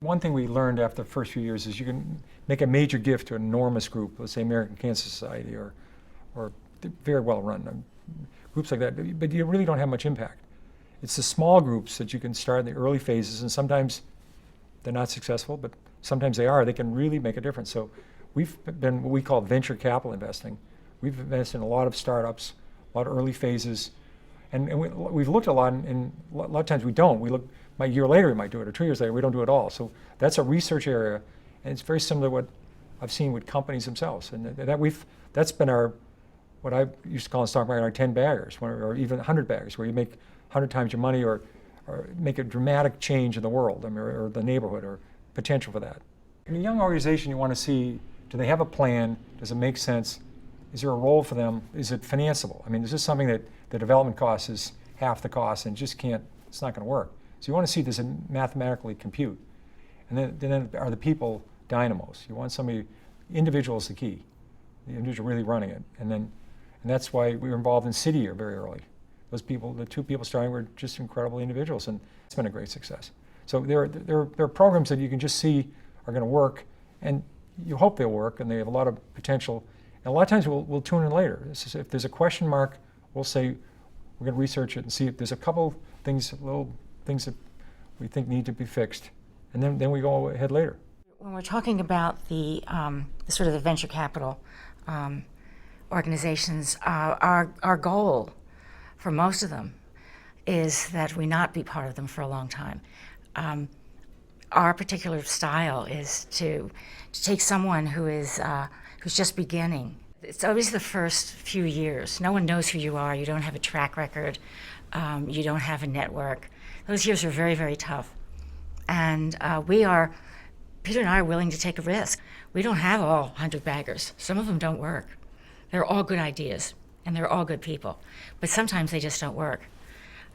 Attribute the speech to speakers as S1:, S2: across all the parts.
S1: One thing we learned after the first few years is you can make a major gift to an enormous group, let's say American Cancer Society or very well run groups like that, but you really don't have much impact. It's the small groups that you can start in the early phases, and sometimes they're not successful, but sometimes they are. They can really make a difference. So we've been what we call venture capital investing. We've invested in a lot of startups, a lot of early phases, and we've looked a lot, and a lot of times we don't. We look, a year later we might do it, or 2 years later we don't do it at all. So that's a research area, and it's very similar to what I've seen with companies themselves. And that's been what I used to call in stock market our 10 baggers, or even 100 baggers, where you make 100 times your money or make a dramatic change in the world, or the neighborhood, or potential for that. In a young organization, you want to see, do they have a plan? Does it make sense? Is there a role for them? Is it financeable? I mean, is this something that the development cost is half the cost and just can't, it's not going to work? So you want to see, does it mathematically compute? And then are the people dynamos? You want somebody, individual is the key. The individual really running it. And that's why we were involved in City Year very early. Those people, the 2 people starting, were just incredible individuals, and it's been a great success. So there are programs that you can just see are going to work, and you hope they'll work, and they have a lot of potential. And a lot of times we'll tune in later. If there's a question mark, we'll say we're going to research it and see if there's a couple things, little things that we think need to be fixed, and then we go ahead later.
S2: When we're talking about the sort of the venture capital organizations, our goal for most of them is that we not be part of them for a long time. Our particular style is to take someone who's just beginning. It's always the first few years. No one knows who you are. You don't have a track record. You don't have a network. Those years are very, very tough. And Peter and I are willing to take a risk. We don't have all 100 baggers. Some of them don't work. They're all good ideas, and they're all good people. But sometimes they just don't work.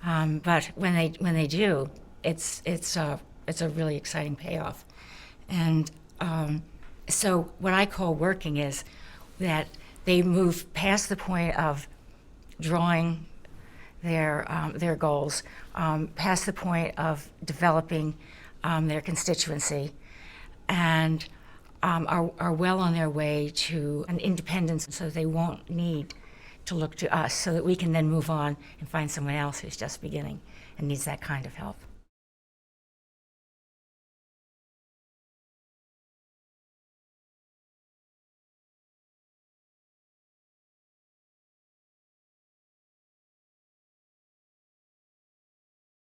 S2: But when they do, it's a really exciting payoff. And so what I call working is that they move past the point of drawing their goals, past the point of developing their constituency, and are well on their way to an independence, so they won't need to look to us, so that we can then move on and find someone else who's just beginning and needs that kind of help.